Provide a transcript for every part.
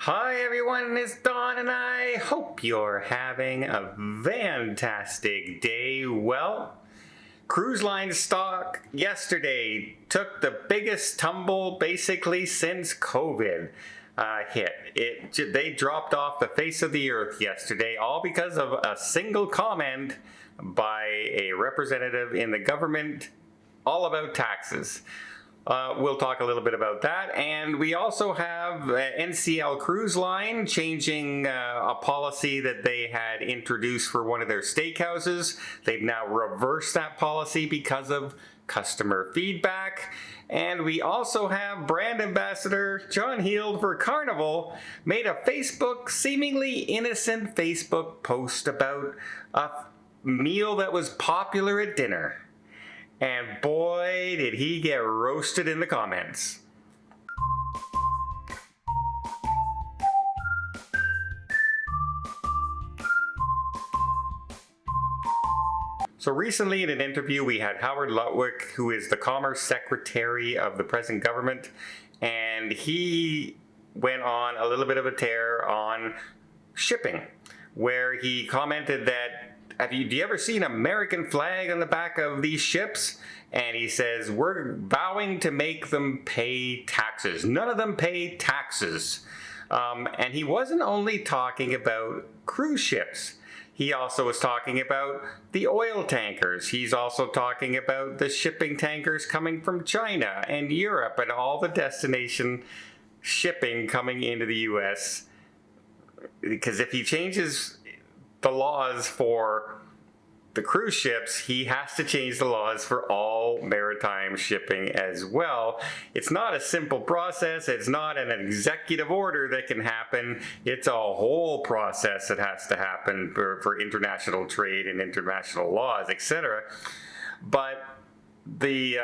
Hi everyone, it's Don and I hope you're having a fantastic day. Well, cruise line stock yesterday took the biggest tumble basically since COVID hit. They dropped off the face of the earth yesterday, all because of a single comment by a representative in the government all about taxes. We'll talk a little bit about that, and we also have NCL Cruise Line changing a policy that they had introduced for one of their steakhouses. They've now reversed that policy because of customer feedback. And we also have brand ambassador John Heald for Carnival made a seemingly innocent Facebook post about a meal that was popular at dinner. And boy, did he get roasted in the comments. So recently in an interview we had Howard Lutwick, who is the Commerce Secretary of the present government, and he went on a little bit of a tear on shipping, where he commented that do you ever see an American flag on the back of these ships? And he says, we're vowing to make them pay taxes. None of them pay taxes. And he wasn't only talking about cruise ships. He also was talking about the oil tankers. He's also talking about the shipping tankers coming from China and Europe and all the destination shipping coming into the U.S. Because if he changes the laws for the cruise ships, he has to change the laws for all maritime shipping as well. It's not a simple process. It's not an executive order that can happen. It's a whole process that has to happen for international trade and international laws, etc. But the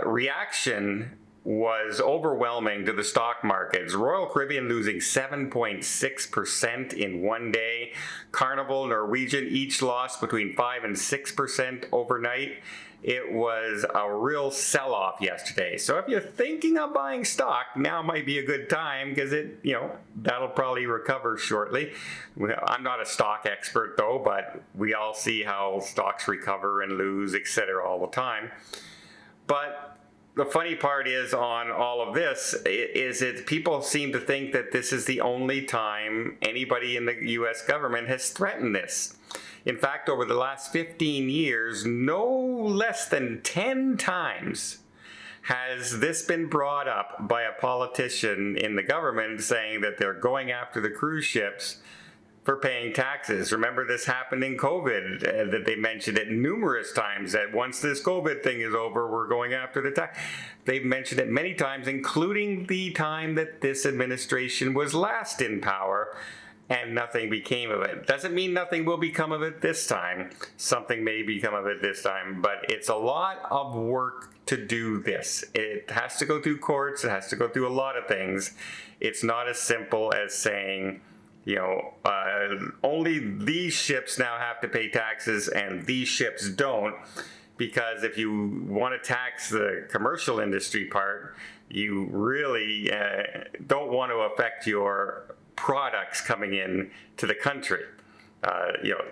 reaction was overwhelming to the stock markets. Royal Caribbean losing 7.6% in one day. Carnival, Norwegian each lost between 5 and 6% overnight. It was a real sell-off yesterday. So if you're thinking of buying stock, now might be a good time because that'll probably recover shortly. I'm not a stock expert though, but we all see how stocks recover and lose, etc. all the time. But the funny part is on all of this is that people seem to think that this is the only time anybody in the U.S. government has threatened this. In fact, over the last 15 years, no less than 10 times has this been brought up by a politician in the government saying that they're going after the cruise ships for paying taxes. Remember, this happened in COVID, that they mentioned it numerous times, that once this COVID thing is over, we're going after the tax. They've mentioned it many times, including the time that this administration was last in power, and nothing became of it. Doesn't mean nothing will become of it this time. Something may become of it this time, but it's a lot of work to do this. It has to go through courts, it has to go through a lot of things. It's not as simple as saying, only these ships now have to pay taxes and these ships don't, because if you want to tax the commercial industry part, you really don't want to affect your products coming in to the country.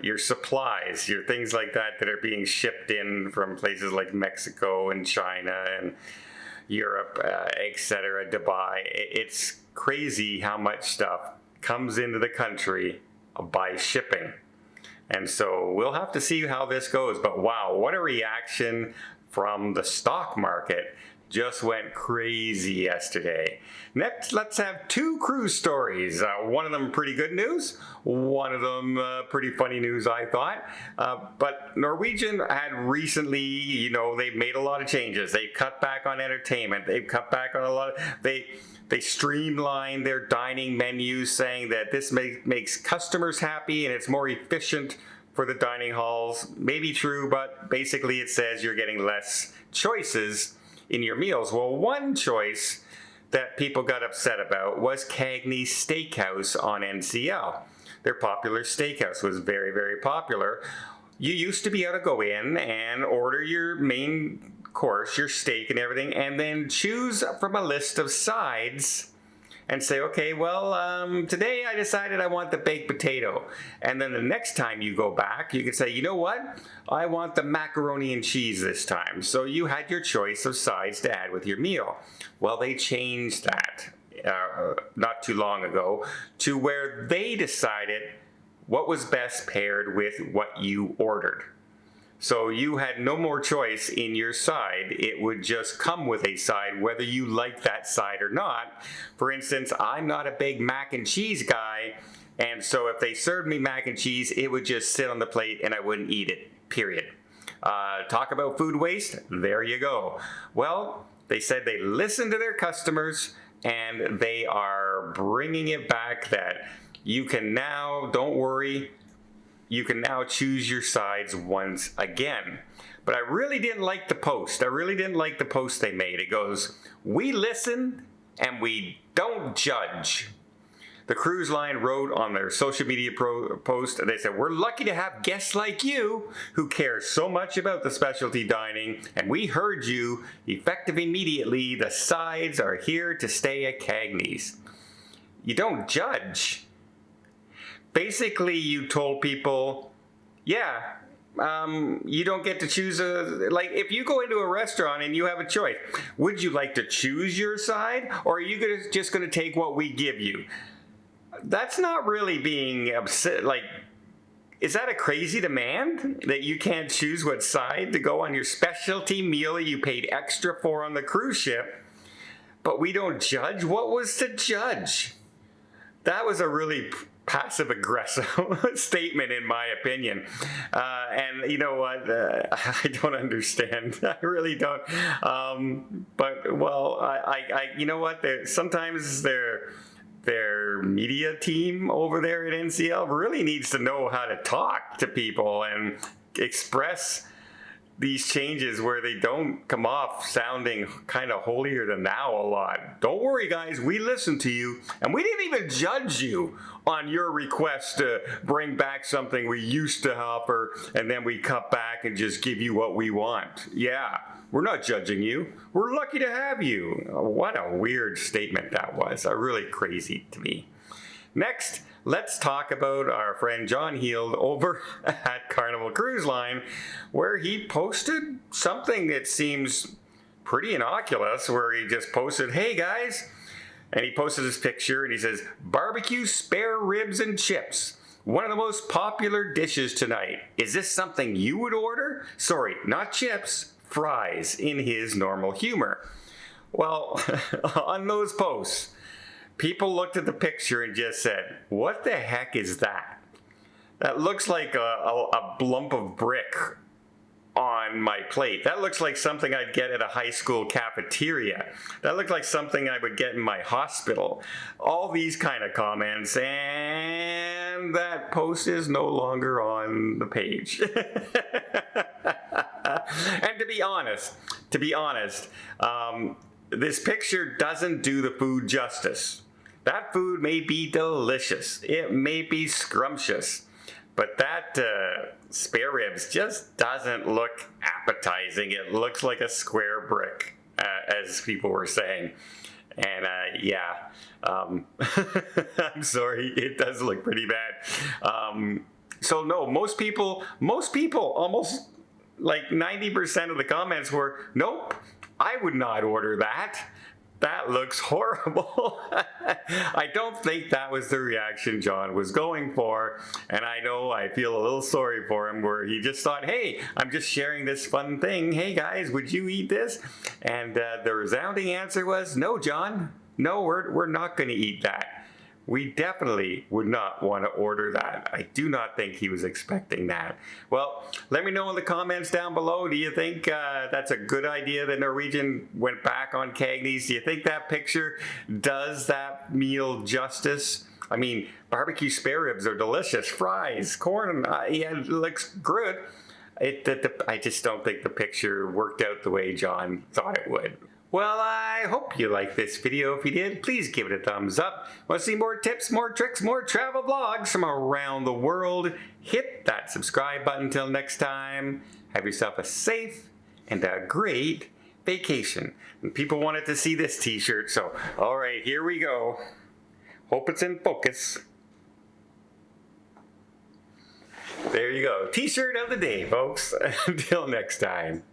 Your supplies, your things like that are being shipped in from places like Mexico and China and Europe, etc., Dubai. It's crazy how much stuff comes into the country by shipping. And so we'll have to see how this goes. But wow, what a reaction from the stock market. Just went crazy yesterday. Next, let's have two cruise stories. One of them pretty good news, one of them pretty funny news, I thought. But Norwegian had recently, they've made a lot of changes. They've cut back on entertainment. They've cut back on a lot of, they streamlined their dining menus, saying that this makes customers happy and it's more efficient for the dining halls. Maybe true, but basically it says you're getting less choices in your meals. Well, one choice that people got upset about was Cagney's Steakhouse on NCL. Their popular steakhouse was very, very popular. You used to be able to go in and order your main course, your steak and everything, and then choose from a list of sides and say, okay, well, today I decided I want the baked potato. And then the next time you go back, you can say, you know what? I want the macaroni and cheese this time. So you had your choice of sides to add with your meal. Well, they changed that not too long ago to where they decided what was best paired with what you ordered. So you had no more choice in your side. It would just come with a side whether you like that side or not. For instance, I'm not a big mac and cheese guy, and so if they served me mac and cheese, it would just sit on the plate and I wouldn't eat it, period. Talk about food waste, there you go. Well, they said they listened to their customers and they are bringing it back that you can now, don't worry, you can now choose your sides once again. But I really didn't like the post. I really didn't like the post they made. It goes, we listen and we don't judge. The cruise line wrote on their social media post, they said, we're lucky to have guests like you who care so much about the specialty dining, and we heard you. Effective immediately, the sides are here to stay at Cagney's. You don't judge. Basically, you told people, yeah, you don't get to choose like if you go into a restaurant and you have a choice, would you like to choose your side or are you just going to take what we give you? That's not really being upset. Like, is that a crazy demand that you can't choose what side to go on your specialty meal that you paid extra for on the cruise ship, but we don't judge? What was to judge? That was a really passive-aggressive statement, in my opinion. And you know what? I don't understand. I really don't. But, well, you know what? Sometimes their media team over there at NCL really needs to know how to talk to people and express these changes where they don't come off sounding kind of holier than thou a lot. Don't worry, guys, we listened to you, and we didn't even judge you on your request to bring back something we used to offer, and then we cut back and just give you what we want. Yeah, we're not judging you. We're lucky to have you. What a weird statement that was. Really crazy to me. Next, let's talk about our friend John Heald over at Carnival Cruise Line, where he posted something that seems pretty innocuous, where he just posted, hey guys, and he posted his picture and he says, barbecue spare ribs and chips. One of the most popular dishes tonight. Is this something you would order? Sorry, not chips, fries, in his normal humor. Well, on those posts, people looked at the picture and just said, what the heck is that? That looks like a lump of brick on my plate. That looks like something I'd get at a high school cafeteria. That looked like something I would get in my hospital. All these kind of comments, and that post is no longer on the page. And to be honest, this picture doesn't do the food justice. That food may be delicious. It may be scrumptious. But that spare ribs just doesn't look appetizing. It looks like a square brick, as people were saying. And yeah, I'm sorry, it does look pretty bad. So no, most people, almost like 90% of the comments were, nope, I would not order that. That looks horrible. I don't think that was the reaction John was going for. And I know I feel a little sorry for him, where he just thought, hey, I'm just sharing this fun thing. Hey guys, would you eat this? And the resounding answer was, no, John. No, we're not going to eat that. We definitely would not want to order that. I do not think he was expecting that. Well, let me know in the comments down below. Do you think that's a good idea that Norwegian went back on Cagney's? Do you think that picture does that meal justice? I mean, barbecue spare ribs are delicious. Fries, corn, yeah, it looks good. I just don't think the picture worked out the way John thought it would. Well, I hope you liked this video. If you did, please give it a thumbs up. Want to see more tips, more tricks, more travel vlogs from around the world? Hit that subscribe button. Till next time, have yourself a safe and a great vacation. And people wanted to see this t-shirt, so all right, here we go. Hope it's in focus. There you go. T-shirt of the day, folks. Until next time.